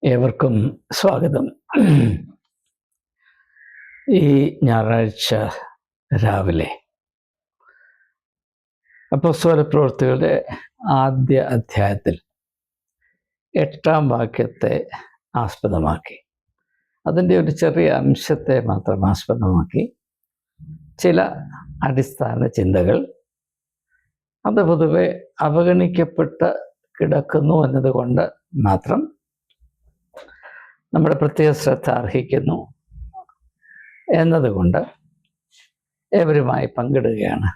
ഏവർക്കും സ്വാഗതം. ഈ ഞായറാഴ്ച രാവിലെ അപ്പോസ്തലപ്രവൃത്തികളുടെ ആദ്യ അധ്യായത്തിൽ 8-ാം വാക്യത്തെ ആസ്പദമാക്കി, അതിൻ്റെ ഒരു ചെറിയ അംശത്തെ മാത്രം ആസ്പദമാക്കി ചില അടിസ്ഥാന ചിന്തകൾ, അത് പൊതുവെ അവഗണിക്കപ്പെട്ട് കിടക്കുന്നു എന്നതുകൊണ്ട് മാത്രം നമ്മുടെ പ്രത്യേക ശ്രദ്ധ അർഹിക്കുന്നു എന്നതുകൊണ്ട് ഏവരുമായി പങ്കിടുകയാണ്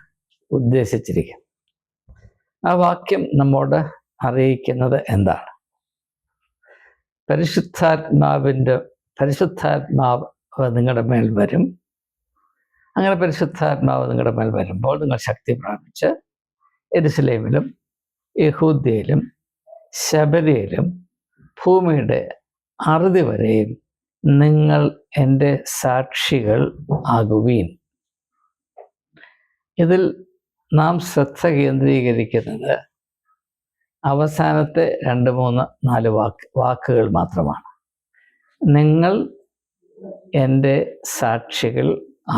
ഉദ്ദേശിച്ചിരിക്കുന്നത്. ആ വാക്യം നമ്മോട് അറിയിക്കുന്നത് എന്താണ്? പരിശുദ്ധാത്മാവ് നിങ്ങളുടെ മേൽ വരും. അങ്ങനെ പരിശുദ്ധാത്മാവ് നിങ്ങളുടെ മേൽ വരുമ്പോൾ നിങ്ങൾ ശക്തി പ്രാപിച്ച് യെരുശലേമിലും യഹൂദ്യയിലും ശമര്യയിലും ഭൂമിയുടെ അറുതി വരെയും നിങ്ങൾ എൻ്റെ സാക്ഷികൾ ആകുവീൻ. ഇതിൽ നാം ശ്രദ്ധ കേന്ദ്രീകരിക്കുന്നത് അവസാനത്തെ 2-3-4 വാക്കുകൾ മാത്രമാണ്. നിങ്ങൾ എൻ്റെ സാക്ഷികൾ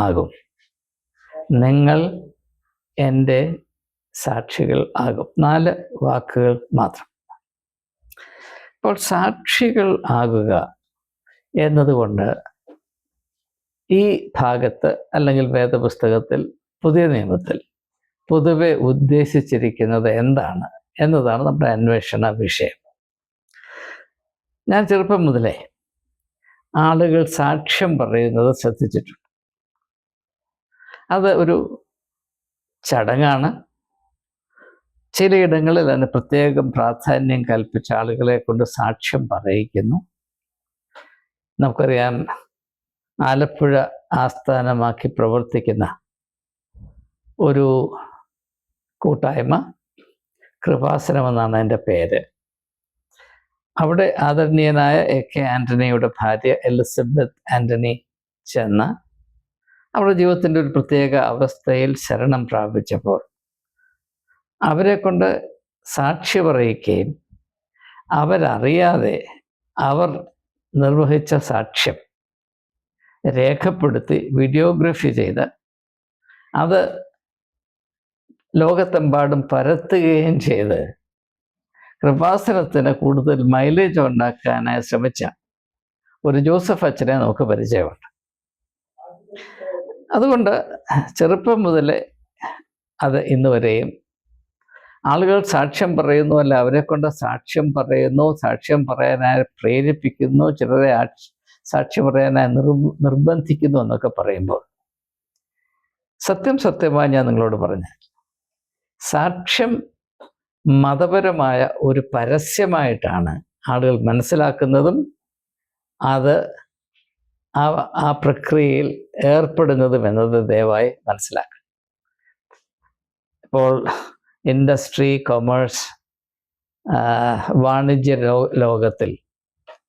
ആകും. നിങ്ങൾ എൻ്റെ സാക്ഷികൾ ആകും. 4 വാക്കുകൾ മാത്രം. അപ്പോൾ സാക്ഷികൾ ആകുക എന്നതുകൊണ്ട് ഈ ഭാഗത്ത് അല്ലെങ്കിൽ വേദപുസ്തകത്തിൽ, പുതിയ നിയമത്തിൽ പൊതുവെ ഉദ്ദേശിച്ചിരിക്കുന്നത് എന്താണ് എന്നതാണ് നമ്മുടെ അന്വേഷണ വിഷയം. ഞാൻ ചെറുപ്പം മുതലേ ആളുകൾ സാക്ഷ്യം പറയുന്നത് ശ്രദ്ധിച്ചിട്ടുണ്ട്. അത് ഒരു ചടങ്ങാണ്. ചിലയിടങ്ങളിൽ അതിന് പ്രത്യേകം പ്രാധാന്യം കൽപ്പിച്ച ആളുകളെ കൊണ്ട് സാക്ഷ്യം പറയിക്കുന്നു. നമുക്കറിയാം, ആലപ്പുഴ ആസ്ഥാനമാക്കി പ്രവർത്തിക്കുന്ന ഒരു കൂട്ടായ്മ, കൃപാസനമെന്നാണ് എൻ്റെ പേര്. അവിടെ ആദരണീയനായ AK ആൻ്റണിയുടെ ഭാര്യ എലിസബത്ത് ആൻ്റണി ചെന്ന് അവരുടെ ജീവിതത്തിൻ്റെ ഒരു പ്രത്യേക അവസ്ഥയിൽ ശരണം പ്രാപിച്ചപ്പോൾ അവരെ കൊണ്ട് സാക്ഷി പറയിക്കുകയും അവരറിയാതെ അവർ നിർവഹിച്ച സാക്ഷ്യം രേഖപ്പെടുത്തി വീഡിയോഗ്രാഫി ചെയ്ത് അത് ലോകത്തെമ്പാടും പരത്തുകയും ചെയ്ത് കൃപാസനത്തിന് കൂടുതൽ മൈലേജ് ഉണ്ടാക്കാനായി ശ്രമിച്ച ഒരു ജോസഫ് അച്ഛനെ നമുക്ക് പരിചയമുണ്ട്. അതുകൊണ്ട് ചെറുപ്പം മുതലേ അത് ഇന്ന് വരെയും ആളുകൾ സാക്ഷ്യം പറയുന്നു, അല്ല അവരെ കൊണ്ട് സാക്ഷ്യം പറയുന്നു, സാക്ഷ്യം പറയാനായി പ്രേരിപ്പിക്കുന്നു, ചിലരെ സാക്ഷ്യം പറയാനായി നിർബന്ധിക്കുന്നു എന്നൊക്കെ പറയുമ്പോൾ സത്യമായി ഞാൻ നിങ്ങളോട് പറഞ്ഞു, സാക്ഷ്യം മതപരമായ ഒരു പരസ്യമായിട്ടാണ് ആളുകൾ മനസ്സിലാക്കുന്നതും അത് ആ പ്രക്രിയയിൽ ഏർപ്പെടുന്നതും എന്നത് ദയവായി മനസ്സിലാക്കണം. ഇപ്പോൾ ഇൻഡസ്ട്രി, കൊമേഴ്സ്, വാണിജ്യ ലോകത്തിൽ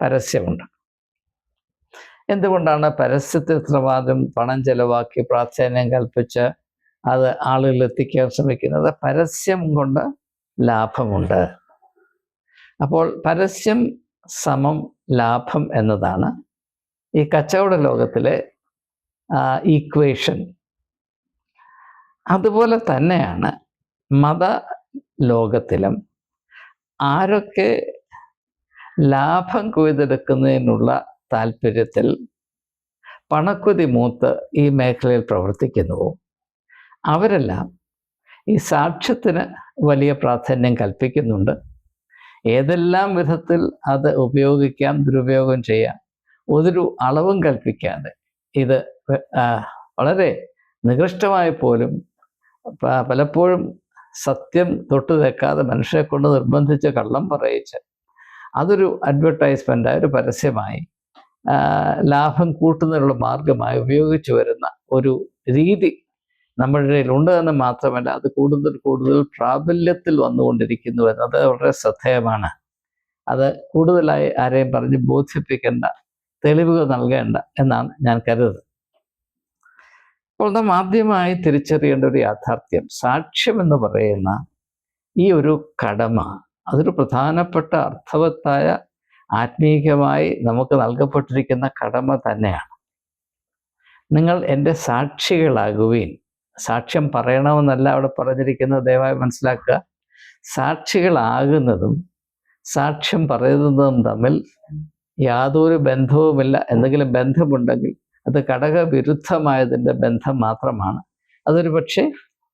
പരസ്യമുണ്ട്. എന്തുകൊണ്ടാണ് പരസ്യത്തിൽ ഇത്രമാത്രം പണം ചെലവാക്കി പ്രാധാന്യം കൽപ്പിച്ച് അത് ആളുകളിൽ എത്തിക്കാൻ ശ്രമിക്കുന്നത്? പരസ്യം കൊണ്ട് ലാഭമുണ്ട്. അപ്പോൾ പരസ്യം സമം ലാഭം എന്നതാണ് ഈ കച്ചവട ലോകത്തിലെ ഈക്വേഷൻ. അതുപോലെ തന്നെയാണ് മത ലോകത്തിലും ആരൊക്കെ ലാഭം കൊയ്തെടുക്കുന്നതിനുള്ള താല്പര്യത്തിൽ പണക്കൊതി മൂത്ത് ഈ മേഖലയിൽ പ്രവർത്തിക്കുന്നുവോ അവരെല്ലാം ഈ സാക്ഷ്യത്തിന് വലിയ പ്രാധാന്യം കൽപ്പിക്കുന്നുണ്ട്. ഏതെല്ലാം വിധത്തിൽ അത് ഉപയോഗിക്കാം, ദുരുപയോഗം ചെയ്യാം, ഒരു അളവും കൽപ്പിക്കാതെ ഇത് വളരെ നികൃഷ്ടമായി പോലും പലപ്പോഴും സത്യം തൊട്ടു വെക്കാതെ മനുഷ്യരെ കൊണ്ട് നിർബന്ധിച്ച് കള്ളം പറയിച്ച് അതൊരു അഡ്വർടൈസ്മെൻ്റായി, ഒരു പരസ്യമായി, ലാഭം കൂട്ടുന്നതിനുള്ള മാർഗമായി ഉപയോഗിച്ചു വരുന്ന ഒരു രീതി നമ്മുടെ ഇടയിലുണ്ട് എന്ന് മാത്രമല്ല, അത് കൂടുതൽ പ്രാബല്യത്തിൽ വന്നുകൊണ്ടിരിക്കുന്നു എന്നത് വളരെ ശ്രദ്ധേയമാണ്. അത് കൂടുതലായി ആരെയും പറഞ്ഞ് ബോധിപ്പിക്കേണ്ട, തെളിവുകൾ നൽകേണ്ട എന്നാണ് ഞാൻ കരുതുന്നത്. അപ്പോൾ നാം ആദ്യമായി തിരിച്ചറിയേണ്ട ഒരു യാഥാർത്ഥ്യം, സാക്ഷ്യം എന്ന് പറയുന്ന ഈ ഒരു കടമ അതൊരു പ്രധാനപ്പെട്ട അർത്ഥവത്തായ ആത്മീയമായി നമുക്ക് നൽകപ്പെട്ടിരിക്കുന്ന കടമ തന്നെയാണ്. നിങ്ങൾ എൻ്റെ സാക്ഷികളാകുവീൻ. സാക്ഷ്യം പറയണമെന്നല്ല അവിടെ പറഞ്ഞിരിക്കുന്നത്, ദയവായി മനസ്സിലാക്കുക. സാക്ഷികളാകുന്നതും സാക്ഷ്യം പറയുന്നതും തമ്മിൽ യാതൊരു ബന്ധവുമില്ല. എന്തെങ്കിലും ബന്ധമുണ്ടെങ്കിൽ അത് ഘടകവിരുദ്ധമായതിൻ്റെ ബന്ധം മാത്രമാണ്. അതൊരു പക്ഷേ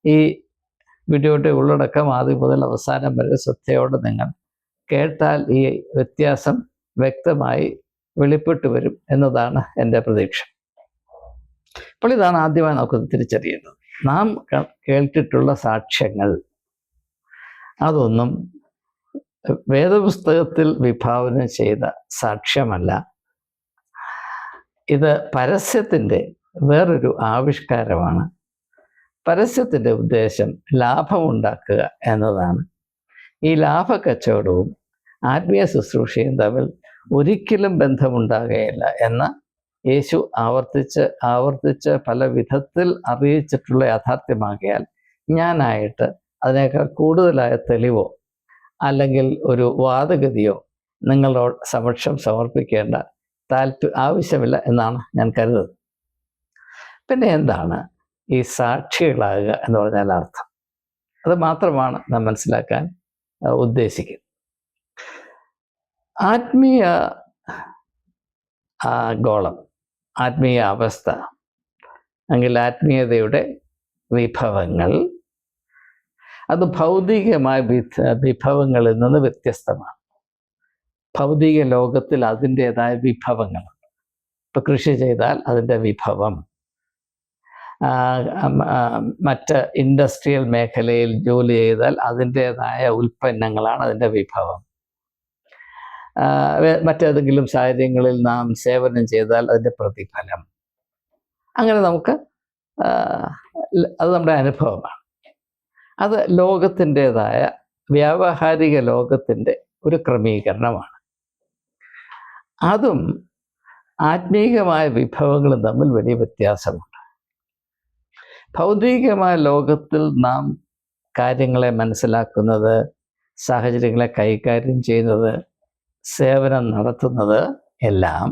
ഈ വീഡിയോയുടെ ഉള്ളടക്കം ആദ്യം മുതൽ അവസാനം വരെ ശ്രദ്ധയോടെ നിങ്ങൾ കേട്ടാൽ ഈ വ്യത്യാസം വ്യക്തമായി വെളിപ്പെട്ടു വരും എന്നതാണ് എൻ്റെ പ്രതീക്ഷ. അപ്പോൾ ഇതാണ് ആദ്യമായി നമുക്ക് തിരിച്ചറിയേണ്ടത്. നാം കേട്ടിട്ടുള്ള സാക്ഷ്യങ്ങൾ അതൊന്നും വേദപുസ്തകത്തിൽ വിഭാവന ചെയ്ത സാക്ഷ്യമല്ല. ഇത് പരസ്യത്തിൻ്റെ വേറൊരു ആവിഷ്കാരമാണ്. പരസ്യത്തിൻ്റെ ഉദ്ദേശം ലാഭമുണ്ടാക്കുക എന്നതാണ്. ഈ ലാഭക്കച്ചവടവും ആത്മീയ ശുശ്രൂഷയും തമ്മിൽ ഒരിക്കലും ബന്ധമുണ്ടാകുകയില്ല എന്ന് യേശു ആവർത്തിച്ച് പല വിധത്തിൽ അറിയിച്ചിട്ടുള്ള യാഥാർത്ഥ്യമാകിയാൽ ഞാനായിട്ട് അതിനേക്കാൾ കൂടുതലായ തെളിവോ അല്ലെങ്കിൽ ഒരു വാദഗതിയോ നിങ്ങളോട് സമക്ഷം സമർപ്പിക്കേണ്ട ആവശ്യമില്ല എന്നാണ് ഞാൻ കരുതുന്നത്. പിന്നെ എന്താണ് ഈ സാക്ഷികളാകുക എന്ന് പറഞ്ഞാൽ അർത്ഥം? അത് മാത്രമാണ് നാം മനസ്സിലാക്കാൻ ഉദ്ദേശിക്കുന്നത്. ആത്മീയ ഗോളം, ആത്മീയ അവസ്ഥ, അല്ലെങ്കിൽ ആത്മീയതയുടെ വിഭവങ്ങൾ അത് ഭൗതികമായ വിഭവങ്ങളിൽ നിന്ന് വ്യത്യസ്തമാണ്. ഭൗതിക ലോകത്തിൽ അതിൻ്റേതായ വിഭവങ്ങളുണ്ട്. ഇപ്പം കൃഷി ചെയ്താൽ അതിൻ്റെ വിഭവം, മറ്റ് ഇൻഡസ്ട്രിയൽ മേഖലയിൽ ജോലി ചെയ്താൽ അതിൻ്റേതായ ഉൽപ്പന്നങ്ങളാണ് അതിൻ്റെ വിഭവം. മറ്റേതെങ്കിലും സാഹചര്യങ്ങളിൽ നാം സേവനം ചെയ്താൽ അതിൻ്റെ പ്രതിഫലം. അങ്ങനെ നമുക്ക് അത് നമ്മുടെ അനുഭവമാണ്. അത് ലോകത്തിൻ്റേതായ വ്യാവഹാരിക ലോകത്തിൻ്റെ ഒരു ക്രമീകരണമാണ്. അതും ആത്മീയമായ വിഭവങ്ങളും തമ്മിൽ വലിയ വ്യത്യാസമുണ്ട്. ഭൗതികമായ ലോകത്തിൽ നാം കാര്യങ്ങളെ മനസ്സിലാക്കുന്നത്, സാഹചര്യങ്ങളെ കൈകാര്യം ചെയ്യുന്നത്, സേവനം നടത്തുന്നത് എല്ലാം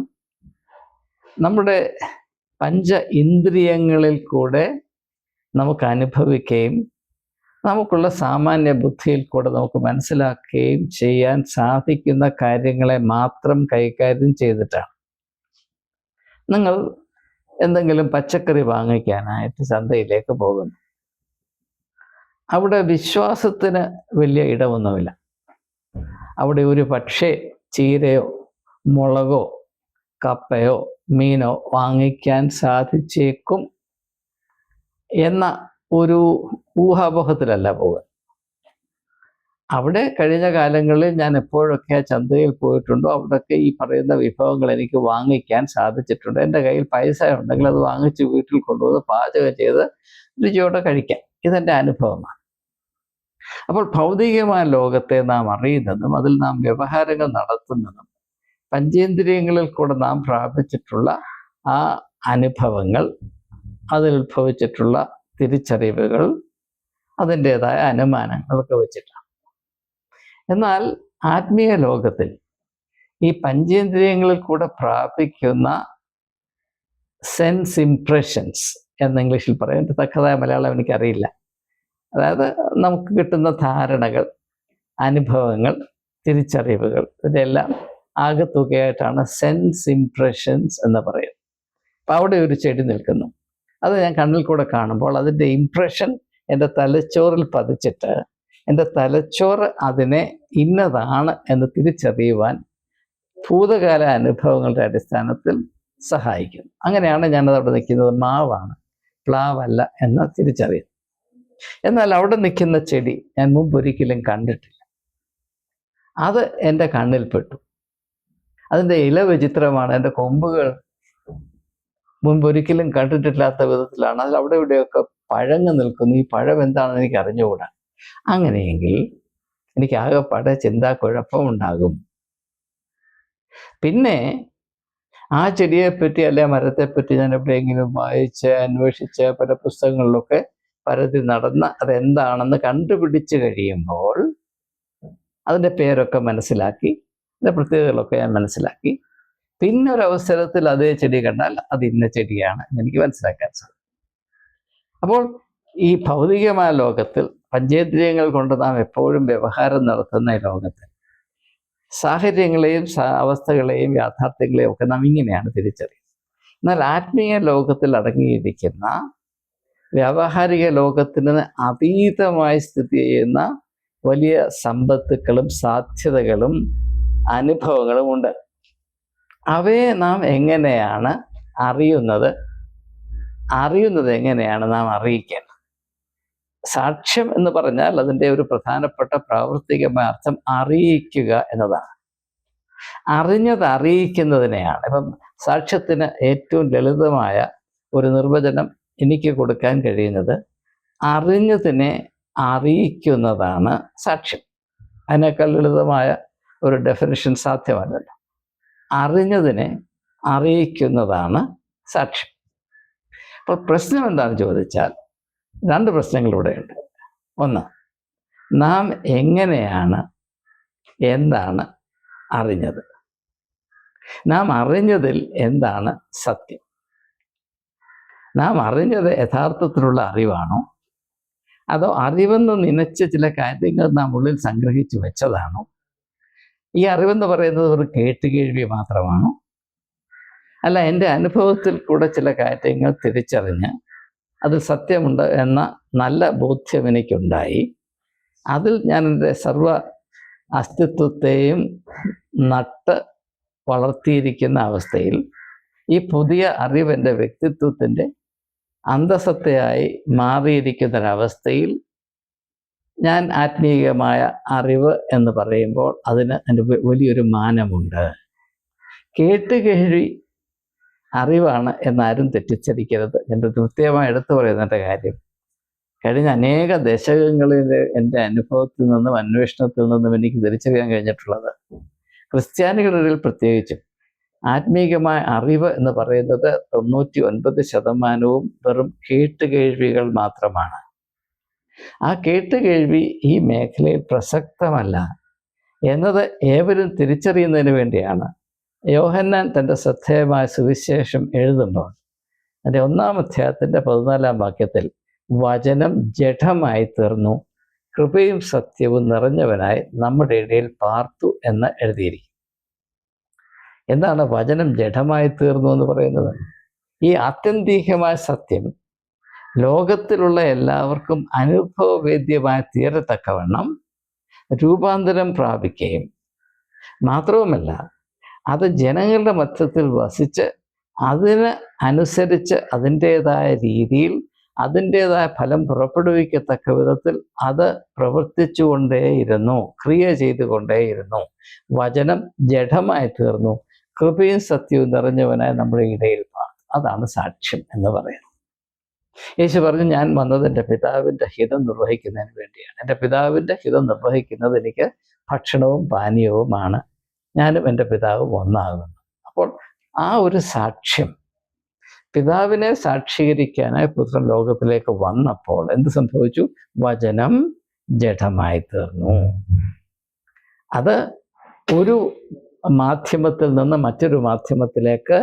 നമ്മുടെ പഞ്ച ഇന്ദ്രിയങ്ങളിൽ കൂടെ നമുക്ക് അനുഭവിക്കുകയും നമുക്കുള്ള സാമാന്യ ബുദ്ധിയിൽ കൂടെ നമുക്ക് മനസ്സിലാക്കുകയും ചെയ്യാൻ സാധിക്കുന്ന കാര്യങ്ങളെ മാത്രം കൈകാര്യം ചെയ്തിട്ടാണ്. നിങ്ങൾ എന്തെങ്കിലും പച്ചക്കറി വാങ്ങിക്കാനായിട്ട് ചന്തയിലേക്ക് പോകുന്നു. അവിടെ വിശ്വാസത്തിന് വലിയ ഇടമൊന്നുമില്ല. അവിടെ ഒരു പക്ഷേ ചീരയോ മുളകോ കപ്പയോ മീനോ വാങ്ങിക്കാൻ സാധിച്ചേക്കും എന്ന ഒരു ഊഹാപോഹത്തിലല്ല പോകുന്നത്. അവിടെ കഴിഞ്ഞ കാലങ്ങളിൽ ഞാൻ എപ്പോഴൊക്കെ ചന്തയിൽ പോയിട്ടുണ്ടോ അവിടെയൊക്കെ ഈ പറയുന്ന വിഭവങ്ങൾ എനിക്ക് വാങ്ങിക്കാൻ സാധിച്ചിട്ടുണ്ട്. എൻ്റെ കയ്യിൽ പൈസ ഉണ്ടെങ്കിൽ അത് വാങ്ങിച്ച് വീട്ടിൽ കൊണ്ടുവന്ന് പാചകം ചെയ്ത് രുചിയോടെ കഴിക്കാം. ഇതെൻ്റെ അനുഭവമാണ്. അപ്പോൾ ഭൗതികമായ ലോകത്തെ നാം അറിയുന്നതും അതിൽ നാം വ്യവഹാരങ്ങൾ നടത്തുന്നതും പഞ്ചേന്ദ്രിയങ്ങളിൽ കൂടെ നാം പ്രാപിച്ചിട്ടുള്ള ആ അനുഭവങ്ങൾ, അതിൽ ഉത്ഭവിച്ചിട്ടുള്ള തിരിച്ചറിവുകൾ, അതിൻ്റേതായ അനുമാനങ്ങളൊക്കെ വെച്ചിട്ടാണ്. എന്നാൽ ആത്മീയ ലോകത്തിൽ ഈ പഞ്ചേന്ദ്രിയങ്ങളിൽ കൂടെ പ്രാപിക്കുന്ന സെൻസ് ഇംപ്രഷൻസ് എന്ന് ഇംഗ്ലീഷിൽ പറയും, തക്കതായ മലയാളം എനിക്കറിയില്ല. അതായത് നമുക്ക് കിട്ടുന്ന ധാരണകൾ, അനുഭവങ്ങൾ, തിരിച്ചറിവുകൾ, ഇതെല്ലാം ആകെത്തുകയായിട്ടാണ് സെൻസ് ഇംപ്രഷൻസ് എന്ന് പറയുന്നത്. അപ്പം അവിടെ ഒരു ചെടി നിൽക്കുന്നു, അത് ഞാൻ കണ്ണിൽ കൂടെ കാണുമ്പോൾ അതിൻ്റെ ഇംപ്രഷൻ എൻ്റെ തലച്ചോറിൽ പതിച്ചിട്ട് എൻ്റെ തലച്ചോറ് അതിനെ ഇന്നതാണ് എന്ന് തിരിച്ചറിയുവാൻ ഭൂതകാല അനുഭവങ്ങളുടെ അടിസ്ഥാനത്തിൽ സഹായിക്കുന്നു. അങ്ങനെയാണ് ഞാനത് അവിടെ നിൽക്കുന്നത് മാവാണ്, പ്ലാവല്ല എന്ന് തിരിച്ചറിയുന്നു. എന്നാൽ അവിടെ നിൽക്കുന്ന ചെടി ഞാൻ മുമ്പൊരിക്കലും കണ്ടിട്ടില്ല. അത് എൻ്റെ കണ്ണിൽപ്പെട്ടു. അതിൻ്റെ ഇല വിചിത്രമാണ്, എൻ്റെ കൊമ്പുകൾ മുമ്പൊരിക്കലും കണ്ടിട്ടില്ലാത്ത വിധത്തിലാണ്. അതിൽ അവിടെ ഇവിടെയൊക്കെ പഴങ്ങ് നിൽക്കുന്നു. ഈ പഴം എന്താണെന്ന് എനിക്ക് അറിഞ്ഞുകൂടാ. അങ്ങനെയെങ്കിൽ എനിക്ക് ആകെപ്പാടെ ചിന്താക്കുഴപ്പമുണ്ടാകും. പിന്നെ ആ ചെടിയെപ്പറ്റി അല്ലെ മരത്തെപ്പറ്റി ഞാൻ എവിടെയെങ്കിലും വായിച്ച് അന്വേഷിച്ച് പല പുസ്തകങ്ങളിലൊക്കെ പരതി നടന്ന് അതെന്താണെന്ന് കണ്ടുപിടിച്ച് കഴിയുമ്പോൾ അതിൻ്റെ പേരൊക്കെ മനസ്സിലാക്കി ഇതിൻ്റെ പ്രത്യേകതകളൊക്കെ ഞാൻ മനസ്സിലാക്കി. പിന്നെ ഒരവസരത്തിൽ അതേ ചെടി കണ്ടാൽ അത് ഇന്ന ചെടിയാണ് എന്ന് എനിക്ക് മനസ്സിലാക്കാൻ സാധിക്കും. അപ്പോൾ ഈ ഭൗതികമായ ലോകത്തിൽ പഞ്ചേന്ദ്രിയങ്ങൾ കൊണ്ട് നാം എപ്പോഴും വ്യവഹാരം നടത്തുന്ന ഈ ലോകത്തിൽ സാഹചര്യങ്ങളെയും അവസ്ഥകളെയും യാഥാർത്ഥ്യങ്ങളെയും ഒക്കെ നാം ഇങ്ങനെയാണ് തിരിച്ചറിയുന്നത്. എന്നാൽ ആത്മീയ ലോകത്തിൽ അടങ്ങിയിരിക്കുന്ന വ്യാവഹാരിക ലോകത്തിന് അതീതമായി സ്ഥിതി ചെയ്യുന്ന വലിയ സമ്പത്തുക്കളും സാധ്യതകളും അനുഭവങ്ങളും ഉണ്ട്. അവയെ നാം എങ്ങനെയാണ് അറിയുന്നത് എങ്ങനെയാണ് നാം അറിയിക്കേണ്ടത്? സാക്ഷ്യം എന്ന് പറഞ്ഞാൽ അതിൻ്റെ ഒരു പ്രധാനപ്പെട്ട പ്രാവർത്തികമായ അർത്ഥം അറിയിക്കുക എന്നതാണ്. അറിഞ്ഞത് അറിയിക്കുന്നതിനെയാണ്. ഇപ്പം സാക്ഷ്യത്തിന് ഏറ്റവും ലളിതമായ ഒരു നിർവചനം എനിക്ക് കൊടുക്കാൻ കഴിയുന്നത് അറിഞ്ഞതിനെ അറിയിക്കുന്നതാണ് സാക്ഷ്യം. അതിനേക്കാൾ ലളിതമായ ഒരു ഡെഫിനിഷൻ സാധ്യമല്ലല്ലോ. അറിഞ്ഞതിനെ അറിയിക്കുന്നതാണ് സാക്ഷ്യം. അപ്പോൾ പ്രശ്നം എന്താണെന്ന് ചോദിച്ചാൽ 2 പ്രശ്നങ്ങളിവിടെയുണ്ട്. ഒന്ന്, നാം എങ്ങനെയാണ് എന്താണ് അറിഞ്ഞത്? നാം അറിഞ്ഞതിൽ എന്താണ് സത്യം? നാം അറിഞ്ഞത് യഥാർത്ഥത്തിലുള്ള അറിവാണോ, അതോ അറിവെന്ന് നനച്ച ചില കാര്യങ്ങൾ നാം ഉള്ളിൽ സംഗ്രഹിച്ചു വെച്ചതാണോ? ഈ അറിവെന്ന് പറയുന്നത് ഒരു കേട്ടുകേഴ്വി മാത്രമാണോ? അല്ല, എൻ്റെ അനുഭവത്തിൽ കൂടെ ചില കാര്യങ്ങൾ തിരിച്ചറിഞ്ഞ് അതിൽ സത്യമുണ്ട് എന്ന നല്ല ബോധ്യം എനിക്കുണ്ടായി, അതിൽ ഞാൻ എൻ്റെ സർവ അസ്തിത്വത്തെയും നട്ട് വളർത്തിയിരിക്കുന്ന അവസ്ഥയിൽ ഈ പുതിയ അറിവ് എൻ്റെ വ്യക്തിത്വത്തിൻ്റെ അന്തസത്തയായി മാറിയിരിക്കുന്നൊരവസ്ഥയിൽ ഞാൻ ആത്മീയമായ അറിവ് എന്ന് പറയുമ്പോൾ അതിന് എൻ്റെ വലിയൊരു മാനമുണ്ട്. കേട്ടുകേഴ്വി അറിവാണ് എന്നാരും തെറ്റിദ്ധരിക്കരുത്. എൻ്റെ കൃത്യമായി എടുത്തു പറയുന്നതിൻ്റെ കാര്യം, കഴിഞ്ഞ അനേക ദശകങ്ങളിൽ എൻ്റെ അനുഭവത്തിൽ നിന്നും അന്വേഷണത്തിൽ നിന്നും എനിക്ക് തിരിച്ചറിയാൻ കഴിഞ്ഞിട്ടുള്ളത്, ക്രിസ്ത്യാനികളിൽ പ്രത്യേകിച്ചും ആത്മീയമായ അറിവ് എന്ന് പറയുന്നത് 99% വെറും കേട്ടുകേഴ്വികൾ മാത്രമാണ്. ആ കേട്ടുകേഴ്വി ഈ മേഖലയിൽ പ്രസക്തമല്ല എന്നത് ഏവരും തിരിച്ചറിയുന്നതിന് വേണ്ടിയാണ് യോഹന്നാൻ തൻ്റെ ശ്രദ്ധേയമായ സുവിശേഷം എഴുതുമ്പോൾ അതിൻ്റെ 1-ാം അധ്യായത്തിൻ്റെ 14-ാം വാക്യത്തിൽ വചനം ജഡമായി തീർന്നു, കൃപയും സത്യവും നിറഞ്ഞവനായി നമ്മുടെ ഇടയിൽ പാർത്തു എന്ന് എഴുതിയിരിക്കും. എന്താണ് വചനം ജഡമായി തീർന്നു എന്ന് പറയുന്നത്? ഈ ആത്യന്തികമായ സത്യം ലോകത്തിലുള്ള എല്ലാവർക്കും അനുഭവവേദ്യമായി തീരത്തക്കവണ്ണം രൂപാന്തരം പ്രാപിക്കുകയും മാത്രവുമല്ല അത് ജനങ്ങളുടെ മധ്യത്തിൽ വസിച്ച് അതിന് അനുസരിച്ച് അതിൻ്റേതായ രീതിയിൽ അതിൻ്റേതായ ഫലം പുറപ്പെടുവിക്കത്തക്ക വിധത്തിൽ അത് പ്രവർത്തിച്ചുകൊണ്ടേയിരുന്നു, ക്രിയ ചെയ്തുകൊണ്ടേയിരുന്നു. വചനം ജഡമായി തീർന്നു, കൃപയും സത്യവും നിറഞ്ഞവനായി നമ്മുടെ ഇടയിൽ പാർത്തു. അതാണ് സാക്ഷ്യം എന്ന് പറയുന്നത്. യേശു പറഞ്ഞു, ഞാൻ വന്നത് എൻ്റെ പിതാവിൻ്റെ ഹിതം നിർവഹിക്കുന്നതിന് വേണ്ടിയാണ്. എൻ്റെ പിതാവിൻ്റെ ഹിതം നിർവഹിക്കുന്നത് എനിക്ക് ഭക്ഷണവും പാനീയവുമാണ്. ഞാനും എൻ്റെ പിതാവും ഒന്നാകുന്നു. അപ്പോൾ ആ ഒരു സാക്ഷ്യം, പിതാവിനെ സാക്ഷീകരിക്കാനായി പുത്രൻ ലോകത്തിലേക്ക് വന്നപ്പോൾ എന്ത് സംഭവിച്ചു? വചനം ജഡമായി തീർന്നു. അത് ഒരു മാധ്യമത്തിൽ നിന്ന് മറ്റൊരു മാധ്യമത്തിലേക്ക്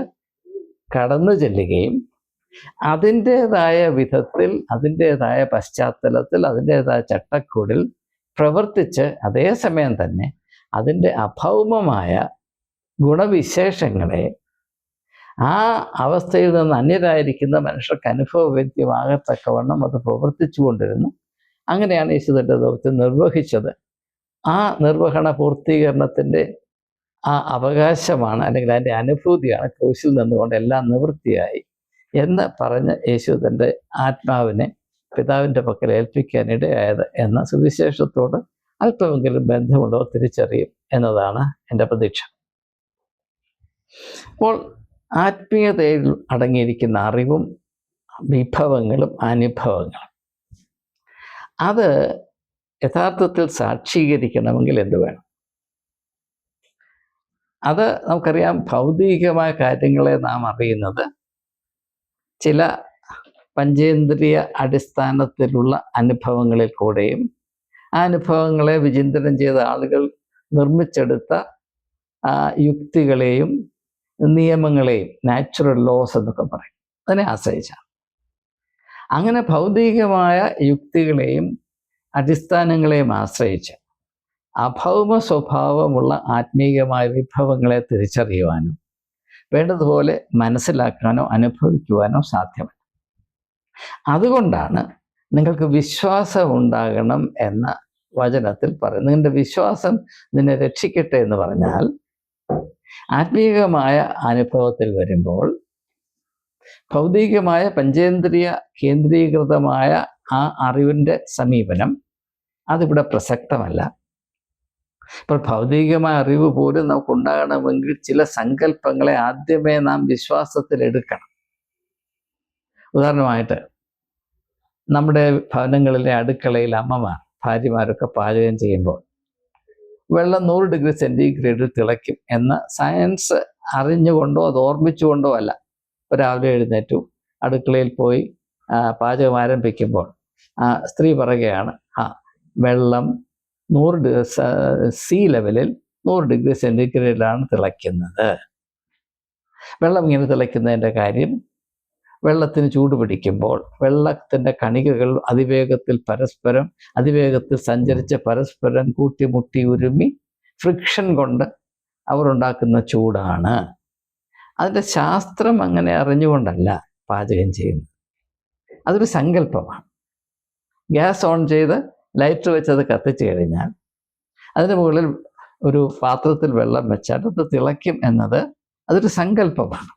കടന്നു ചെല്ലുകയും അതിൻ്റേതായ വിധത്തിൽ, അതിൻ്റേതായ പശ്ചാത്തലത്തിൽ, അതിൻ്റേതായ ചട്ടക്കൂടിൽ പ്രവർത്തിച്ച് അതേസമയം തന്നെ അതിൻ്റെ അഭൗമമായ ഗുണവിശേഷങ്ങളെ ആ അവസ്ഥയിൽ നിന്ന് അന്യരായിരിക്കുന്ന മനുഷ്യർക്ക് അനുഭവവേദ്യമാകത്തക്കവണ്ണം അത് പ്രവർത്തിച്ചു കൊണ്ടിരുന്നു. അങ്ങനെയാണ് യേശു തൻ്റെ ദൗത്യം നിർവഹിച്ചത്. ആ നിർവഹണ പൂർത്തീകരണത്തിൻ്റെ ആ അവകാശമാണ്, അല്ലെങ്കിൽ അതിൻ്റെ അനുഭൂതിയാണ് ക്രൂശിൽ നിന്നുകൊണ്ട് എല്ലാം നിവൃത്തിയായി എന്ന് പറഞ്ഞ് യേശു തൻ്റെ ആത്മാവിനെ പിതാവിൻ്റെ പക്കൽ ഏൽപ്പിക്കാനിടയായത് എന്ന സുവിശേഷത്തോട് അല്പമെങ്കിലും ബന്ധമുണ്ടോ തിരിച്ചറിയും എന്നതാണ് എൻ്റെ പ്രതീക്ഷ. അപ്പോൾ ആത്മീയതയിൽ അടങ്ങിയിരിക്കുന്ന അറിവും വിഭവങ്ങളും അനുഭവങ്ങളും അത് യഥാർത്ഥത്തിൽ സാക്ഷീകരിക്കണമെങ്കിൽ എന്ത് വേണം? അത് നമുക്കറിയാം, ഭൗതികമായ കാര്യങ്ങളെ നാം അറിയുന്നത് ചില പഞ്ചേന്ദ്രിയ അടിസ്ഥാനത്തിലുള്ള അനുഭവങ്ങളിൽ കൂടെയും ആ അനുഭവങ്ങളെ വിചിന്തനം ചെയ്ത ആളുകൾ നിർമ്മിച്ചെടുത്ത യുക്തികളെയും നിയമങ്ങളെയും നാച്ചുറൽ ലോസ് എന്നൊക്കെ പറയും, അതിനെ ആശ്രയിച്ചാണ്. അങ്ങനെ ഭൗതികമായ യുക്തികളെയും അടിസ്ഥാനങ്ങളെയും ആശ്രയിച്ച് അഭൗമ സ്വഭാവമുള്ള ആത്മീയമായ വിഭവങ്ങളെ തിരിച്ചറിയുവാനും വേണ്ടതുപോലെ മനസ്സിലാക്കാനോ അനുഭവിക്കുവാനോ സാധ്യമല്ല. അതുകൊണ്ടാണ് നിങ്ങൾക്ക് വിശ്വാസം ഉണ്ടാകണം എന്ന വചനത്തിൽ പറയുന്നത്. നിങ്ങളുടെ വിശ്വാസം നിന്നെ രക്ഷിക്കട്ടെ എന്ന് പറഞ്ഞാൽ ആത്മീയമായ അനുഭവത്തിൽ വരുമ്പോൾ ഭൗതികമായ പഞ്ചേന്ദ്രിയ കേന്ദ്രീകൃതമായ ആ അറിവിൻ്റെ സമീപനം അതിവിടെ പ്രസക്തമല്ല. ഇപ്പോൾ ഭൗതികമായ അറിവ് പോലും നമുക്കുണ്ടാകണമെങ്കിൽ ചില സങ്കല്പങ്ങളെ ആദ്യമേ നാം വിശ്വാസത്തിൽ എടുക്കണം. ഉദാഹരണമായിട്ട് നമ്മുടെ ഭവനങ്ങളിലെ അടുക്കളയിൽ അമ്മമാർ ഭാര്യമാരൊക്കെ പാചകം ചെയ്യുമ്പോൾ വെള്ളം 100 ഡിഗ്രി സെൻറ്റിഗ്രേഡിൽ തിളയ്ക്കും എന്ന സയൻസ് അറിഞ്ഞുകൊണ്ടോ അത് ഓർമ്മിച്ചുകൊണ്ടോ അല്ല. രാവിലെ എഴുന്നേറ്റു അടുക്കളയിൽ പോയി പാചകം ആരംഭിക്കുമ്പോൾ സ്ത്രീ പറയുകയാണ്, വെള്ളം 100 സീ ലെവലിൽ 100 ഡിഗ്രി സെൻറ്റിഗ്രേഡിലാണ് തിളയ്ക്കുന്നത്. വെള്ളം ഇങ്ങനെ തിളയ്ക്കുന്നതിൻ്റെ കാര്യം, വെള്ളത്തിന് ചൂട് പിടിക്കുമ്പോൾ വെള്ളത്തിൻ്റെ കണികകൾ അതിവേഗത്തിൽ സഞ്ചരിച്ച് പരസ്പരം കൂട്ടിമുട്ടി ഉരുമി ഫ്രിക്ഷൻ കൊണ്ട് അവർ ഉണ്ടാക്കുന്ന ചൂടാണ്. അതിൻ്റെ ശാസ്ത്രം അങ്ങനെ അറിഞ്ഞുകൊണ്ടല്ല പാചകം ചെയ്യുന്നത്, അതൊരു സങ്കല്പമാണ്. ഗ്യാസ് ഓൺ ചെയ്ത് ലൈറ്റർ വെച്ചത് കത്തിച്ചു കഴിഞ്ഞാൽ അതിന് മുകളിൽ ഒരു പാത്രത്തിൽ വെള്ളം വെച്ചാൽ അത് തിളയ്ക്കും എന്നത് അതൊരു സങ്കല്പമാണ്.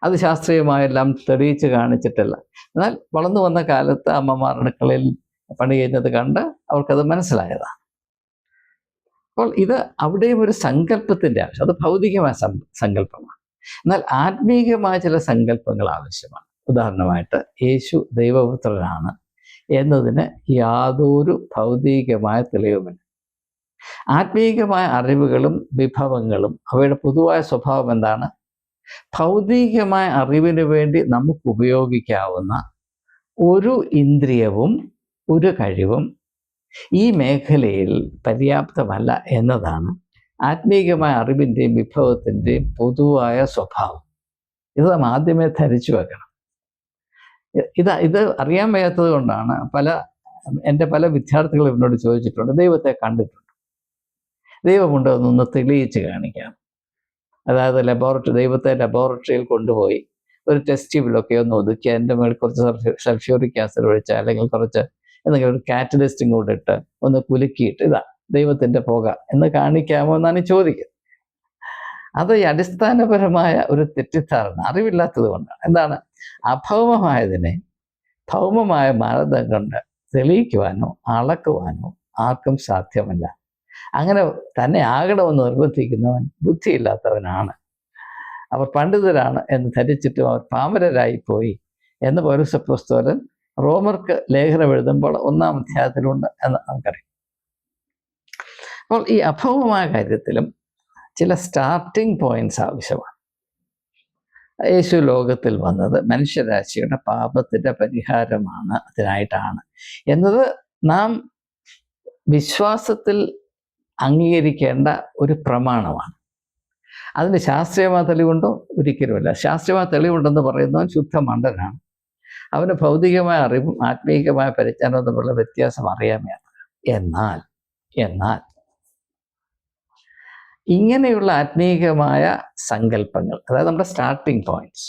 അത് ശാസ്ത്രീയമായെല്ലാം തെളിയിച്ച് കാണിച്ചിട്ടില്ല. എന്നാൽ വളർന്നു വന്ന കാലത്ത് അമ്മമാർ അടുക്കളയിൽ പണി ചെയ്യുന്നത് കണ്ട് അവർക്കത് മനസ്സിലായതാണ്. അപ്പോൾ ഇത് അവിടെയും ഒരു സങ്കല്പത്തിൻ്റെ ആവശ്യം, അത് ഭൗതികമായ സങ്കല്പമാണ്. എന്നാൽ ആത്മീയമായ ചില സങ്കല്പങ്ങൾ ആവശ്യമാണ്. ഉദാഹരണമായിട്ട് യേശു ദൈവപുത്രനാണ് എന്നതിന് യാതൊരു ഭൗതികമായ തെളിവുമില്ല. ആത്മീയമായ അറിവുകളും വിഭവങ്ങളും അവയുടെ പൊതുവായ സ്വഭാവം എന്താണ്? ഭൗതികമായ അറിവിന് വേണ്ടി നമുക്ക് ഉപയോഗിക്കാവുന്ന ഒരു ഇന്ദ്രിയവും ഒരു കഴിവും ഈ മേഖലയിൽ പര്യാപ്തമല്ല എന്നതാണ് ആത്മീയമായ അറിവിൻ്റെയും വിഭവത്തിൻ്റെയും പൊതുവായ സ്വഭാവം. ഇത് നാം ആദ്യമേ ധരിച്ചു വെക്കണം. ഇത് അറിയാൻ വയ്യാത്തത് കൊണ്ടാണ് എൻ്റെ പല വിദ്യാർത്ഥികളും എന്നോട് ചോദിച്ചിട്ടുണ്ട്, ദൈവത്തെ കണ്ടിട്ടുണ്ട്, ദൈവമുണ്ടോ എന്നൊന്ന് തെളിയിച്ച് കാണിക്കാം. അതായത് ദൈവത്തെ ലബോറട്ടറിയിൽ കൊണ്ടുപോയി ഒരു ടെസ്റ്റ് ട്യൂബിലൊക്കെ ഒന്ന് ഒതുക്കി അതിൻ്റെ മേളിൽ കുറച്ച് സൾഫ്യൂറിക് ആസിഡ് ഒഴിച്ചാൽ അല്ലെങ്കിൽ കുറച്ച് എന്തെങ്കിലും ഒരു കാറ്റലിസ്റ്റും കൂടെ ഇട്ട് ഒന്ന് കുലുക്കിയിട്ട് ഇതാ ദൈവത്തിൻ്റെ പുക എന്ന് കാണിക്കാമോ എന്നാണ് ചോദിക്കുന്നത്. അത് ഈ അടിസ്ഥാനപരമായ ഒരു തെറ്റിദ്ധാരണ, അറിവില്ലാത്തത് കൊണ്ടാണ്. എന്താണ്? അഭൗമമായതിനെ ഭൗമമായ മാനദണ്ഡം കൊണ്ട് തെളിയിക്കുവാനോ അളക്കുവാനോ ആർക്കും സാധ്യമല്ല. അങ്ങനെ തന്നെ ആകണമെന്ന് നിർബന്ധിക്കുന്നവൻ ബുദ്ധിയില്ലാത്തവനാണ്. അവർ പണ്ഡിതരാണ് എന്ന് ധരിച്ചിട്ടും അവർ പാമരരായി പോയി എന്ന് പൗലോസപ്പോസ്തലൻ റോമർക്ക് ലേഖനം എഴുതുമ്പോൾ 1-ാം അധ്യായത്തിലുണ്ട് എന്ന് നമുക്കറിയാം. അപ്പോൾ ഈ അഭൗമമായ കാര്യത്തിലും ചില സ്റ്റാർട്ടിംഗ് പോയിന്റ്സ് ആവശ്യമാണ്. യേശു ലോകത്തിൽ വന്നത് മനുഷ്യരാശിയുടെ പാപത്തിൻ്റെ പരിഹാരമാണ്, അതിനായിട്ടാണ് എന്നത് നാം വിശ്വാസത്തിൽ അംഗീകരിക്കേണ്ട ഒരു പ്രമാണമാണ്. അതിന് ശാസ്ത്രീയമായ തെളിവുണ്ടോ? ഒരിക്കലുമില്ല. ശാസ്ത്രീയമായ തെളിവുണ്ടെന്ന് പറയുന്നവൻ ശുദ്ധ മണ്ടനാണ്. അവന് ഭൗതികമായ അറിവും ആത്മീയമായ പരിജ്ഞാനവും തമ്മിലുള്ള വ്യത്യാസം അറിയാമേ. എന്നാൽ ഇങ്ങനെയുള്ള ആത്മീയമായ സങ്കല്പങ്ങൾ, അതായത് നമ്മുടെ സ്റ്റാർട്ടിംഗ് പോയിന്റ്സ്,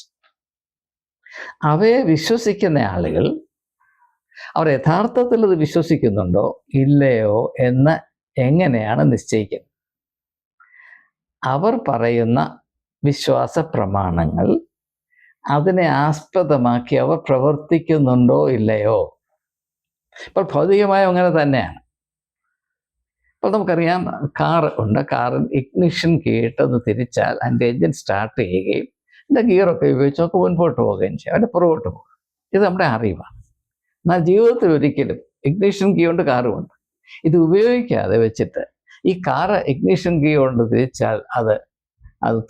അവയെ വിശ്വസിക്കുന്ന ആളുകൾ അവർ യഥാർത്ഥത്തിൽ അത് വിശ്വസിക്കുന്നുണ്ടോ ഇല്ലയോ എന്ന് എങ്ങനെയാണ് നിശ്ചയിക്കുന്നത്? അവർ പറയുന്ന വിശ്വാസ പ്രമാണങ്ങൾ അതിനെ ആസ്പദമാക്കി അവർ പ്രവർത്തിക്കുന്നുണ്ടോ ഇല്ലയോ? ഇപ്പോൾ ഭൗതികമായും അങ്ങനെ തന്നെയാണ്. അപ്പോൾ നമുക്കറിയാം, കാറ് ഉണ്ട്. കാറിൽ ഇഗ്നിഷൻ കീഴിട്ടൊന്ന് തിരിച്ചാൽ അതിൻ്റെ എൻജിൻ സ്റ്റാർട്ട് ചെയ്യുകയും അതിൻ്റെ ഗിയറൊക്കെ ഉപയോഗിച്ച് നമുക്ക് മുൻപോട്ട് പോവുകയും ചെയ്യും, അതിൻ്റെ പുറകോട്ട് പോകും. ഇത് നമ്മുടെ അറിവാണ്. എന്നാൽ ജീവിതത്തിൽ ഒരിക്കലും ഇഗ്നിഷൻ കീ കൊണ്ട് കാറുമുണ്ട്. ഇത് ഉപയോഗിക്കാതെ വെച്ചിട്ട് ഈ കാറ് ഇഗ്നിഷൻ കീ കൊണ്ട് തിരിച്ചാൽ അത്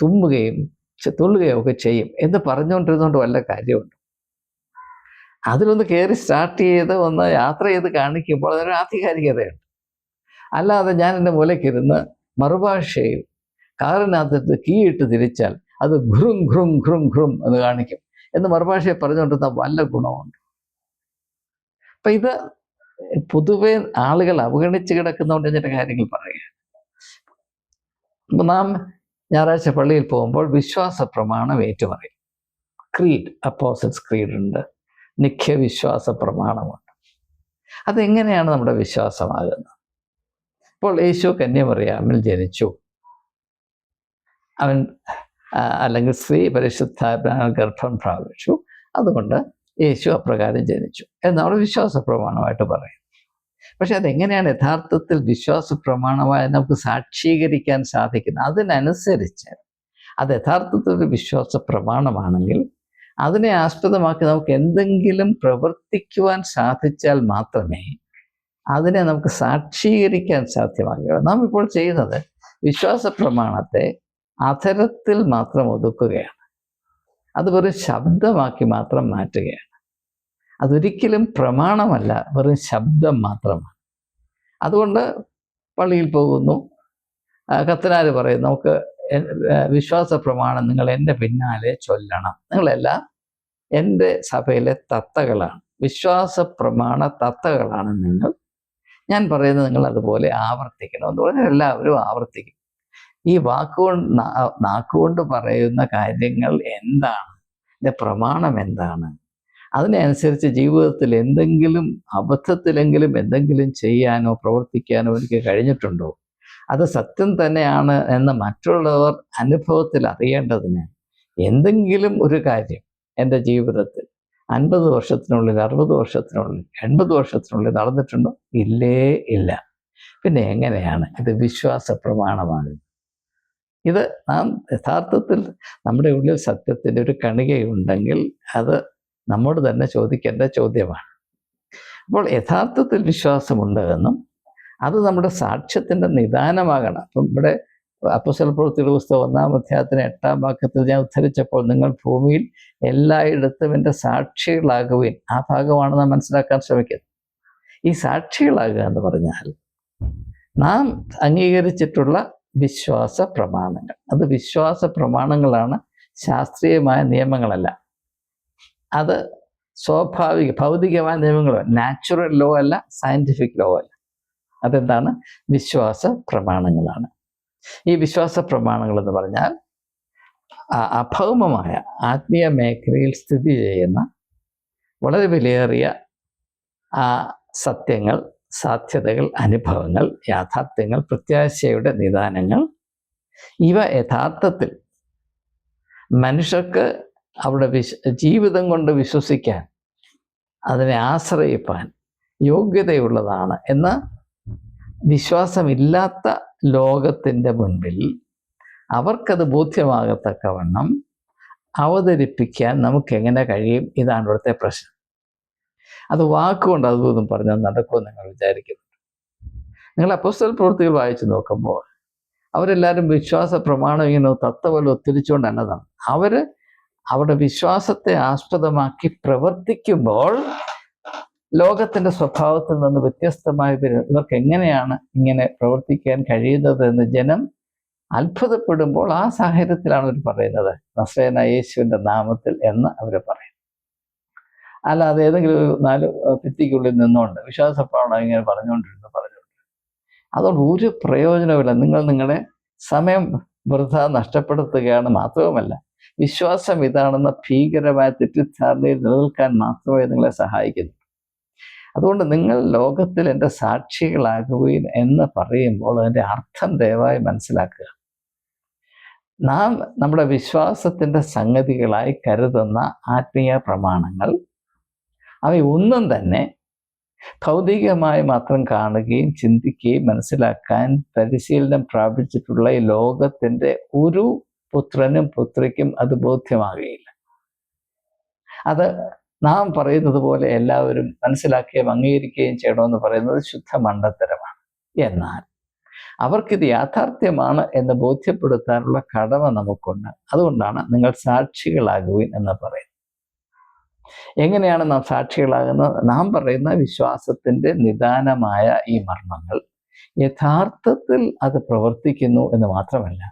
തുള്ളുകയും ഒക്കെ ചെയ്യും എന്ന് പറഞ്ഞുകൊണ്ടിരുന്നുകൊണ്ട് വല്ല കാര്യമുണ്ട്? അതിലൊന്ന് കയറി സ്റ്റാർട്ട് ചെയ്ത് ഒന്ന് യാത്ര ചെയ്ത് കാണിക്കുമ്പോൾ അതിനൊരു ആധികാരികതയുണ്ട്. അല്ലാതെ ഞാൻ എൻ്റെ മൂലയ്ക്കിരുന്ന് മറുഭാഷയിൽ കാറിനകത്തിട്ട് കീയിട്ട് തിരിച്ചാൽ അത് ഘ്രും ഘ്രും ഘ്രും ഘ്രും എന്ന് കാണിക്കും എന്ന് മറുഭാഷയെ പറഞ്ഞുകൊണ്ടിരുന്ന വല്ല ഗുണമുണ്ട്. അപ്പം ഇത് പൊതുവെ ആളുകൾ അവഗണിച്ച് കിടക്കുന്നതുകൊണ്ട് ചില കാര്യങ്ങൾ പറയുക. അപ്പം നാം ഞായറാഴ്ച പള്ളിയിൽ പോകുമ്പോൾ വിശ്വാസ പ്രമാണം ഏറ്റുപറയും. ക്രീഡ്, അപ്പോസിറ്റ്സ് ക്രീഡ് ഉണ്ട്, നിഖ്യവിശ്വാസ പ്രമാണമുണ്ട്. അതെങ്ങനെയാണ് നമ്മുടെ വിശ്വാസമാകുന്നത്? ഇപ്പോൾ യേശു കന്യമറിയാമിൽ ജനിച്ചു, അവൻ അല്ലെങ്കിൽ സ്ത്രീ പരിശുദ്ധാത്മാവിനാൽ ഗർഭം പ്രാപിച്ചു, അതുകൊണ്ട് യേശു അപ്രകാരം ജനിച്ചു എന്നാണ് വിശ്വാസ പ്രമാണമായിട്ട് പറയും. പക്ഷെ അതെങ്ങനെയാണ് യഥാർത്ഥത്തിൽ വിശ്വാസ പ്രമാണമായി നമുക്ക് സാക്ഷീകരിക്കാൻ സാധിക്കുന്നത്? അതിനനുസരിച്ച് അത് യഥാർത്ഥത്തിൽ ഒരു വിശ്വാസ പ്രമാണമാണെങ്കിൽ അതിനെ ആസ്പദമാക്കി നമുക്ക് എന്തെങ്കിലും പ്രവർത്തിക്കുവാൻ സാധിച്ചാൽ മാത്രമേ അതിനെ നമുക്ക് സാക്ഷീകരിക്കാൻ സാധ്യമാകുകയുള്ളൂ. നാം ഇപ്പോൾ ചെയ്യുന്നത് വിശ്വാസ പ്രമാണത്തെ അധരത്തിൽ മാത്രം ഒതുക്കുകയാണ്. അത് വെറും ശബ്ദമാക്കി മാത്രം മാറ്റുകയാണ്. അതൊരിക്കലും പ്രമാണമല്ല, വെറും ശബ്ദം മാത്രമാണ്. അതുകൊണ്ട് പള്ളിയിൽ പോകുന്നു, കത്തനാർ പറയും നമുക്ക് വിശ്വാസ പ്രമാണം നിങ്ങൾ എൻ്റെ പിന്നാലെ ചൊല്ലണം. നിങ്ങളെല്ലാം എൻ്റെ സഭയിലെ തത്തകളാണ്, വിശ്വാസ പ്രമാണ തത്തകളാണ് നിങ്ങൾ. ഞാൻ പറയുന്നത് നിങ്ങൾ അതുപോലെ ആവർത്തിക്കണം എന്ന് പറഞ്ഞാൽ എല്ലാവരും ആവർത്തിക്കും. ഈ നാക്കുകൊണ്ട് പറയുന്ന കാര്യങ്ങൾ എന്താണ്, ഇതിൻ്റെ പ്രമാണം എന്താണ്, അതിനനുസരിച്ച് ജീവിതത്തിൽ എന്തെങ്കിലും അബദ്ധത്തിലെങ്കിലും എന്തെങ്കിലും ചെയ്യാനോ പ്രവർത്തിക്കാനോ എനിക്ക് കഴിഞ്ഞിട്ടുണ്ടോ, അത് സത്യം തന്നെയാണ് എന്ന് മറ്റുള്ളവർ അനുഭവത്തിൽ അറിയേണ്ടതിന് എന്തെങ്കിലും ഒരു കാര്യം എൻ്റെ ജീവിതത്തിൽ 50 വർഷത്തിനുള്ളിൽ, 60 വർഷത്തിനുള്ളിൽ, 80 വർഷത്തിനുള്ളിൽ നടന്നിട്ടുണ്ടോ? ഇല്ലേ ഇല്ല. പിന്നെ എങ്ങനെയാണ് ഇത് വിശ്വാസ പ്രമാണമാകുന്നത്? ഇത് നാം യഥാർത്ഥത്തിൽ നമ്മുടെ ഉള്ളിൽ സത്യത്തിൻ്റെ ഒരു കണികയുണ്ടെങ്കിൽ അത് നമ്മോട് തന്നെ ചോദിക്കേണ്ട ചോദ്യമാണ്. അപ്പോൾ യഥാർത്ഥത്തിൽ വിശ്വാസമുണ്ട് എന്നും അത് നമ്മുടെ സാക്ഷ്യത്തിൻ്റെ നിദാനമാകണം. അപ്പം ഇവിടെ അപ്പോസ്തല പ്രവൃത്തിയുടെ പുസ്തകം 1-ാം അധ്യായത്തിന് 8-ാം വാക്യത്തിൽ ഞാൻ ഉദ്ധരിച്ചപ്പോൾ നിങ്ങൾ ഭൂമിയിൽ എല്ലായിടത്തും എൻ്റെ സാക്ഷികളാകുവിൻ, ആ ഭാഗമാണ് നാം മനസ്സിലാക്കാൻ ശ്രമിക്കുന്നത്. ഈ സാക്ഷികളാകുക എന്ന് പറഞ്ഞാൽ നാം അംഗീകരിച്ചിട്ടുള്ള വിശ്വാസ പ്രമാണങ്ങൾ, അത് വിശ്വാസ പ്രമാണങ്ങളാണ്, ശാസ്ത്രീയമായ നിയമങ്ങളല്ല. അത് സ്വാഭാവിക ഭൗതികമായ നിയമങ്ങളല്ല, നാച്ചുറൽ ലോ അല്ല, സയൻറ്റിഫിക് ലോ അല്ല. അതെന്താണ്? വിശ്വാസ പ്രമാണങ്ങളാണ്. ഈ വിശ്വാസ പ്രമാണങ്ങൾ എന്ന് പറഞ്ഞാൽ അഭൗമമായ ആത്മീയ മേഖലയിൽ സ്ഥിതി ചെയ്യുന്ന വളരെ വിലയേറിയ സത്യങ്ങൾ, സാധ്യതകൾ, അനുഭവങ്ങൾ, യാഥാർത്ഥ്യങ്ങൾ, പ്രത്യാശയുടെ നിദാനങ്ങൾ, ഇവ യഥാർത്ഥത്തിൽ മനുഷ്യർക്ക് അവരുടെ ജീവിതം കൊണ്ട് വിശ്വസിക്കാൻ, അതിനെ ആശ്രയിപ്പാൻ യോഗ്യതയുള്ളതാണ് എന്ന് വിശ്വാസമില്ലാത്ത ലോകത്തിൻ്റെ മുൻപിൽ അവർക്കത് ബോധ്യമാകത്തക്കവണ്ണം അവതരിപ്പിക്കാൻ നമുക്കെങ്ങനെ കഴിയും? ഇതാണ് ഇവിടുത്തെ പ്രശ്നം. അത് വാക്കുകൊണ്ട് അതൊന്നും പറഞ്ഞാൽ നടക്കുമെന്ന് നിങ്ങൾ വിചാരിക്കുന്നുണ്ട്. നിങ്ങൾ അപ്പോസ്തല പ്രവൃത്തികൾ വായിച്ചു നോക്കുമ്പോൾ അവരെല്ലാവരും വിശ്വാസ പ്രമാണം ഇങ്ങനെ തത്വപോലെ ഒത്തിരിച്ചുകൊണ്ടല്ലതാണ്. അവരുടെ വിശ്വാസത്തെ ആസ്പദമാക്കി പ്രവർത്തിക്കുമ്പോൾ ലോകത്തിൻ്റെ സ്വഭാവത്തിൽ നിന്ന് വ്യത്യസ്തമായി ഇവർക്ക് എങ്ങനെയാണ് ഇങ്ങനെ പ്രവർത്തിക്കാൻ കഴിയുന്നത് എന്ന് ജനം അത്ഭുതപ്പെടുമ്പോൾ ആ സാഹചര്യത്തിലാണ് അവർ പറയുന്നത് നസറേയനായ യേശുവിൻ്റെ നാമത്തിൽ എന്ന് അവർ പറയും. അല്ലാതെ ഏതെങ്കിലും ഒരു 4 ഭിത്തിക്കുള്ളിൽ നിന്നുകൊണ്ട് വിശ്വാസപ്രമാണം ഇങ്ങനെ പറഞ്ഞുകൊണ്ടിരുന്നു. അതുകൊണ്ട് ഒരു പ്രയോജനമില്ല. നിങ്ങൾ നിങ്ങളുടെ സമയം വൃഥ നഷ്ടപ്പെടുത്തുകയാണ്. മാത്രവുമല്ല, വിശ്വാസം ഇതാണെന്ന ഭീകരമായ തെറ്റിദ്ധാരണയിൽ നിലനിൽക്കാൻ മാത്രമേ നിങ്ങളെ സഹായിക്കുന്നു. അതുകൊണ്ട് നിങ്ങൾ ലോകത്തിൽ എൻ്റെ സാക്ഷികളാകുകയും എന്ന് പറയുമ്പോൾ അതിൻ്റെ അർത്ഥം ദയവായി മനസ്സിലാക്കുക. നാം നമ്മുടെ വിശ്വാസത്തിൻ്റെ സംഗതികളായി കരുതുന്ന ആത്മീയ പ്രമാണങ്ങൾ അവയൊന്നും തന്നെ ഭൗതികമായി മാത്രം കാണുകയും ചിന്തിക്കുകയും മനസ്സിലാക്കാൻ പരിശീലനം പ്രാപിച്ചിട്ടുള്ള ഈ ലോകത്തിൻ്റെ ഒരു പുത്രനും പുത്രിക്കും അത് ബോധ്യമാകുകയില്ല. അത് നാം പറയുന്നത് പോലെ എല്ലാവരും മനസ്സിലാക്കുകയും അംഗീകരിക്കുകയും ചെയ്യണമെന്ന് പറയുന്നത് ശുദ്ധ മണ്ടത്തരമാണ്. എന്നാൽ അവർക്കിത് യാഥാർത്ഥ്യമാണ് എന്ന് ബോധ്യപ്പെടുത്താനുള്ള കടമ നമുക്കുണ്ട്. അതുകൊണ്ടാണ് നിങ്ങൾ സാക്ഷികളാകുവിൻ എന്ന് പറയുന്നത്. എങ്ങനെയാണ് നാം സാക്ഷികളാകുന്നത്? നാം പറയുന്ന വിശ്വാസത്തിൻ്റെ നിദാനമായ ഈ മർമ്മങ്ങൾ യഥാർത്ഥത്തിൽ അത് പ്രവർത്തിക്കുന്നു എന്ന് മാത്രമല്ല,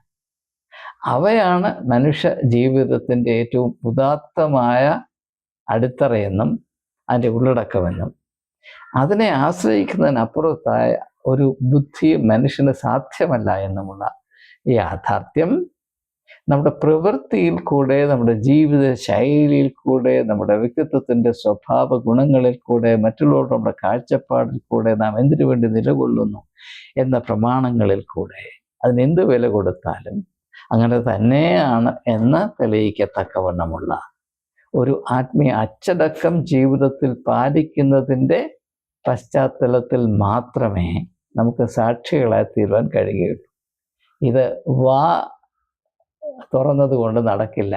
അവയാണ് മനുഷ്യ ജീവിതത്തിൻ്റെ ഏറ്റവും ഉദാത്തമായ അടിത്തറയെന്നും അതിൻ്റെ ഉള്ളടക്കമെന്നും അതിനെ ആശ്രയിക്കുന്നതിനപ്പുറത്തായ ഒരു ബുദ്ധി മനുഷ്യന് സാധ്യമല്ല എന്നുമുള്ള ഈ യാഥാർത്ഥ്യം നമ്മുടെ പ്രവൃത്തിയിൽ കൂടെ, നമ്മുടെ ജീവിത ശൈലിയിൽ കൂടെ, നമ്മുടെ വ്യക്തിത്വത്തിൻ്റെ സ്വഭാവ ഗുണങ്ങളിൽ കൂടെ, മറ്റുള്ളവരുടെ നമ്മുടെ കാഴ്ചപ്പാടിൽ കൂടെ നാം എന്തിനു വേണ്ടി നിലകൊള്ളുന്നു എന്ന പ്രമാണങ്ങളിൽ കൂടെ അതിനെന്ത് വില കൊടുത്താലും അങ്ങനെ തന്നെയാണ് എന്ന് തെളിയിക്കത്തക്കവണ്ണമുള്ള ഒരു ആത്മീയ അച്ചടക്കം ജീവിതത്തിൽ പാലിക്കുന്നതിൻ്റെ പശ്ചാത്തലത്തിൽ മാത്രമേ നമുക്ക് സാക്ഷികളായി തീരുവാൻ കഴിയുകയുള്ളൂ. ഇത് തുറന്നത് കൊണ്ട് നടക്കില്ല,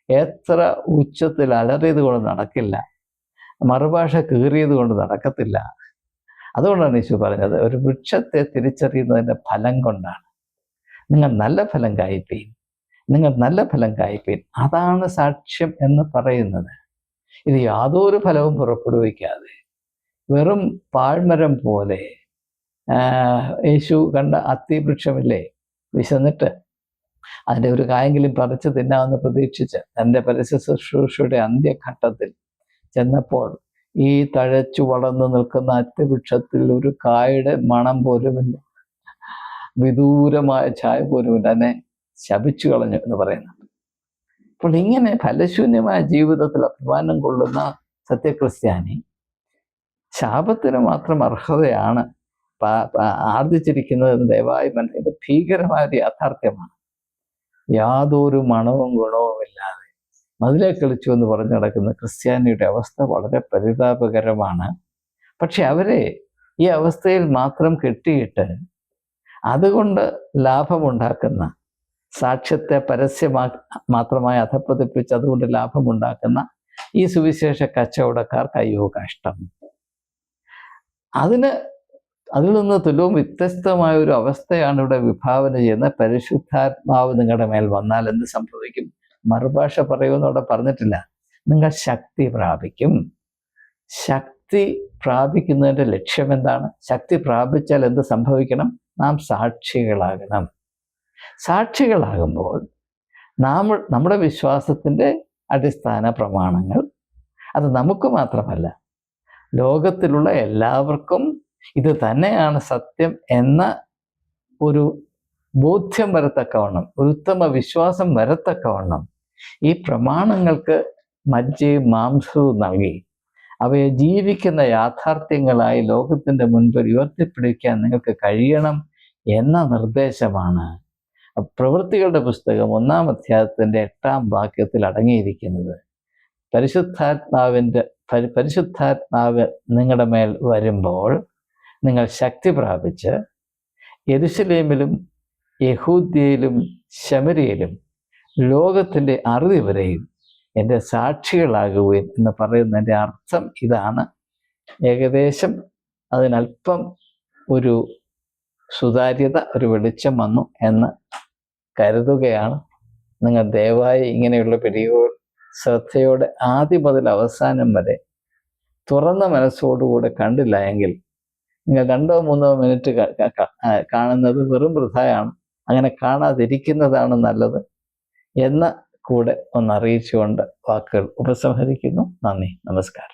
എത്ര ഉച്ചത്തിൽ അലറിയത് കൊണ്ട് നടക്കില്ല, മറുഭാഷ കീറിയത് കൊണ്ട് നടക്കത്തില്ല. അതുകൊണ്ടാണ് യേശു പറഞ്ഞത്, ഒരു വൃക്ഷത്തെ തിരിച്ചറിയുന്നതിൻ്റെ ഫലം കൊണ്ടാണ്. നിങ്ങൾ നല്ല ഫലം കായ്പീൻ, നിങ്ങൾ നല്ല ഫലം കായ്പീൻ, അതാണ് സാക്ഷ്യം എന്ന് പറയുന്നത്. ഇത് യാതൊരു ഫലവും പുറപ്പെടുവിക്കാതെ വെറും പാഴ്മരം പോലെ യേശു കണ്ട അത്തിവൃക്ഷമില്ലേ, വിശന്നിട്ട് അതിൻ്റെ ഒരു കായെങ്കിലും പറിച്ച് തിന്നാമെന്ന് പ്രതീക്ഷിച്ച് തൻ്റെ പരസ്യ ശുശ്രൂഷയുടെ അന്ത്യഘട്ടത്തിൽ ചെന്നപ്പോൾ ഈ തഴച്ചു വളർന്നു നിൽക്കുന്ന അത്തിവൃക്ഷത്തിൽ ഒരു കായുടെ മണം പോലുമില്ല, വിദൂരമായ ഛായ പോലുമില്ല, എന്നെ ശപിച്ചു കളഞ്ഞു എന്ന് പറയുന്നുണ്ട്. അപ്പോൾ ഇങ്ങനെ ഫലശൂന്യമായ ജീവിതത്തിൽ അഭിമാനം കൊള്ളുന്ന സത്യക്രിസ്ത്യാനി ശാപത്തിന് മാത്രം അർഹതയാണ് ആർജിച്ചിരിക്കുന്നത് ദയവായി ഇത് ഭീകരമായ ഒരു യാഥാർത്ഥ്യമാണ്. യാതൊരു മണവും ഗുണവുമില്ലാതെ മതിലെ കളിച്ചു എന്ന് പറഞ്ഞു നടക്കുന്ന ക്രിസ്ത്യാനിയുടെ അവസ്ഥ വളരെ പരിതാപകരമാണ്. പക്ഷെ അവരെ ഈ അവസ്ഥയിൽ മാത്രം കെട്ടിയിട്ട് അതുകൊണ്ട് ലാഭമുണ്ടാക്കുന്ന, സാക്ഷ്യത്തെ മാത്രമായി അധപ്പതിപ്പിച്ച് അതുകൊണ്ട് ലാഭമുണ്ടാക്കുന്ന ഈ സുവിശേഷ കച്ചവടക്കാർക്ക് അയ്യോ കഷ്ടം. അതിൽ നിന്ന് തുലവും വ്യത്യസ്തമായ ഒരു അവസ്ഥയാണ് ഇവിടെ വിഭാവന ചെയ്യുന്ന. പരിശുദ്ധാത്മാവ് നിങ്ങളുടെ മേൽ വന്നാൽ എന്ത് സംഭവിക്കും? മറുഭാഷ പറയുമെന്ന് അവിടെ പറഞ്ഞിട്ടില്ല. നിങ്ങൾ ശക്തി പ്രാപിക്കും. ശക്തി പ്രാപിക്കുന്നതിൻ്റെ ലക്ഷ്യം എന്താണ്? ശക്തി പ്രാപിച്ചാൽ എന്ത് സംഭവിക്കണം? നാം സാക്ഷികളാകണം. സാക്ഷികളാകുമ്പോൾ നമ്മുടെ വിശ്വാസത്തിൻ്റെ അടിസ്ഥാന പ്രമാണങ്ങൾ അത് നമുക്ക് മാത്രമല്ല, ലോകത്തിലുള്ള എല്ലാവർക്കും ഇത് തന്നെയാണ് സത്യം എന്ന ഒരു ബോധ്യം വരത്തക്കവണ്ണം, ഒരു ഉത്തമ വിശ്വാസം വരത്തക്കവണ്ണം ഈ പ്രമാണങ്ങൾക്ക് മജ്ജയും മാംസവും നൽകി അവയെ ജീവിക്കുന്ന യാഥാർത്ഥ്യങ്ങളായി ലോകത്തിൻ്റെ മുൻപിൽ ഉയർത്തിപ്പിടിക്കാൻ നിങ്ങൾക്ക് കഴിയണം എന്ന നിർദ്ദേശമാണ് പ്രവൃത്തികളുടെ പുസ്തകം 1-ാം അധ്യായത്തിൻ്റെ 8-ാം വാക്യത്തിൽ അടങ്ങിയിരിക്കുന്നത്. പരിശുദ്ധാത്മാവ് നിങ്ങളുടെ മേൽ വരുമ്പോൾ നിങ്ങൾ ശക്തി പ്രാപിച്ച് യെരുശലേമിലും യഹൂദ്യയിലും ശമര്യയിലും ലോകത്തിൻ്റെ അറുതി വരെയും എൻ്റെ സാക്ഷികളാകുകയും എന്ന് പറയുന്നതിൻ്റെ അർത്ഥം ഇതാണ്. ഏകദേശം അതിനല്പം ഒരു സുതാര്യത, ഒരു വെളിച്ചം വന്നു എന്ന് കരുതുകയാണ്. നിങ്ങൾ ദയവായി ഇങ്ങനെയുള്ള പിടികൾ ശ്രദ്ധയോടെ ആദ്യം മുതൽ അവസാനം വരെ തുറന്ന മനസ്സോടുകൂടെ കണ്ടില്ല എങ്കിൽ നിങ്ങൾ 2-3 മിനിറ്റ് കാണുന്നത് വെറും വൃഥായാണ്. അങ്ങനെ കാണാതിരിക്കുന്നതാണ് നല്ലത് എന്ന് കൂടെ ഒന്ന് അറിയിച്ചുകൊണ്ട് വാക്കുകൾ ഉപസംഹരിക്കുന്നു. നന്ദി, നമസ്കാരം.